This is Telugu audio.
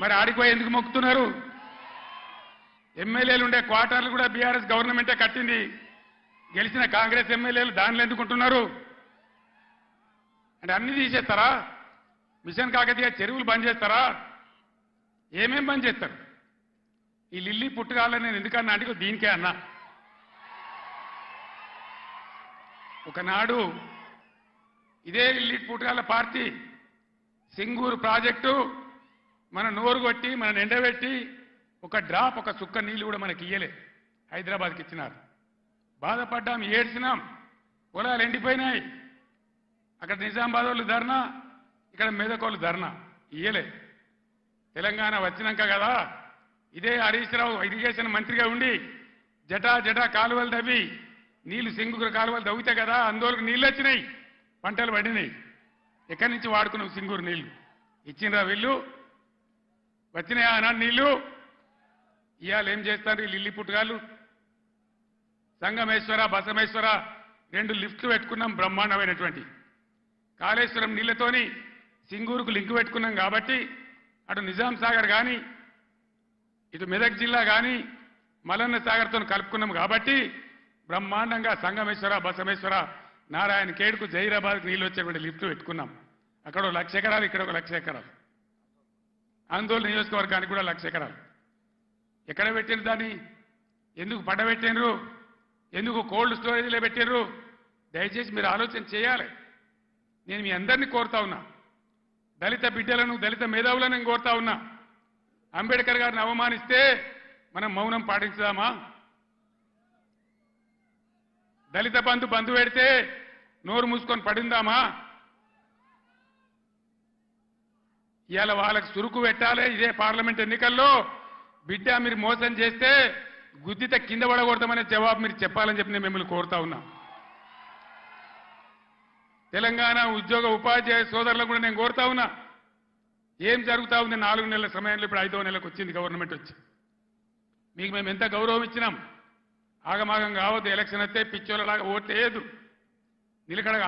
మరి ఆడిపోయి ఎందుకు మొక్కుతున్నారు? ఎమ్మెల్యేలు ఉండే క్వార్టర్లు కూడా బీఆర్ఎస్ గవర్నమెంటే కట్టింది. గెలిచిన కాంగ్రెస్ ఎమ్మెల్యేలు దానిలో ఎందుకుంటున్నారు? అంటే అన్ని తీసేస్తారా? మిషన్ కాకతీయ చెరువులు బంద్ చేస్తారా? ఏమేం బంద్ చేస్తారు? ఈ లిల్లీ పుట్టుకాలని నేను ఎందుకన్నా అంటే దీనికే అన్నా. ఒకనాడు ఇదే లిల్లీ పుట్టుకాల పార్టీ సింగూరు ప్రాజెక్టు మన నోరు కొట్టి మన ఎండబెట్టి ఒక డ్రాప్ ఒక చుక్క నీళ్లు కూడా మనకి ఇయ్యలే. హైదరాబాద్కి ఇచ్చినారు. బాధపడ్డాం, ఏడ్చినాం. పొలాలు ఎండిపోయినాయి. అక్కడ నిజామాబాద్ వాళ్ళు ధర్నా, ఇక్కడ మెదక్ వాళ్ళు ధర్నా. ఇయ్యలే. తెలంగాణ వచ్చినాక కదా ఇదే హరీష్ రావు ఇరిగేషన్ మంత్రిగా ఉండి జటా కాలువలు తవ్వి నీళ్లు సింగూరు కాలువలు తవ్వితే కదా ఆందోళనకు నీళ్ళు వచ్చినాయి, పంటలు పడినాయి. ఎక్కడి నుంచి వాడుకున్నాం సింగూరు నీళ్లు? ఇచ్చిండ్రా వీళ్ళు? వచ్చినాయా ఆనాడు నీళ్లు? ఇవాళ ఏం చేస్తారు ఈ లిల్లీ పుట్టుగాళ్ళు? సంగమేశ్వర బసమేశ్వర 2 లిఫ్ట్లు పెట్టుకున్నాం, బ్రహ్మాండమైనటువంటి. కాళేశ్వరం నీళ్లతోని సింగూరుకు లింక్ పెట్టుకున్నాం కాబట్టి అటు నిజాం సాగర్ కానీ ఇటు మెదక్ జిల్లా కానీ మలన్న సాగర్తో కలుపుకున్నాం కాబట్టి బ్రహ్మాండంగా సంగమేశ్వర బసమేశ్వర నారాయణ ఖేడ్కు జైరాబాద్కు నీళ్ళు వచ్చేటువంటి లిఫ్ట్లు పెట్టుకున్నాం. అక్కడ 1,00,000 ఎకరాలు, ఇక్కడ 1,00,000 ఎకరాలు. ఆందోళన నియోజకవర్గానికి కూడా 1,00,000 ఎకరాలు. ఎక్కడ పెట్టిండ్రు దాన్ని? ఎందుకు పడబెట్టిండ్రు? ఎందుకు కోల్డ్ స్టోరేజ్లో పెట్టిండ్రు? దయచేసి మీరు ఆలోచన చేయాలి. నేను మీ అందరినీ కోరుతా ఉన్నా, దళిత బిడ్డలను దళిత మేధావులను నేను కోరుతా ఉన్నా. అంబేద్కర్ గారిని అవమానిస్తే మనం మౌనం పాటించుదామా? దళిత బంధు పెడితే నోరు మూసుకొని పడిందామా? ఇవాళ వాళ్ళకి సురుకు పెట్టాలి. ఇదే పార్లమెంట్ ఎన్నికల్లో బిడ్డ మీరు మోసం చేస్తే గుద్దిత కింద పడకూడదామనే జవాబు మీరు చెప్పాలని చెప్పి నేను మిమ్మల్ని కోరుతా ఉన్నా. తెలంగాణ ఉద్యోగ ఉపాధ్యాయ సోదరులకు కూడా నేను కోరుతా ఉన్నా, ఏం జరుగుతా ఉంది 4 నెలల సమయంలో ఇప్పుడు 5వ నెలకు వచ్చింది గవర్నమెంట్ వచ్చి. మీకు మేము ఎంత గౌరవం ఇచ్చినాం? ఆగమాగం కావద్దు. ఎలక్షన్ వస్తే పిచ్చోళ్ళలాగా ఓట్లేదు. నిలకడగా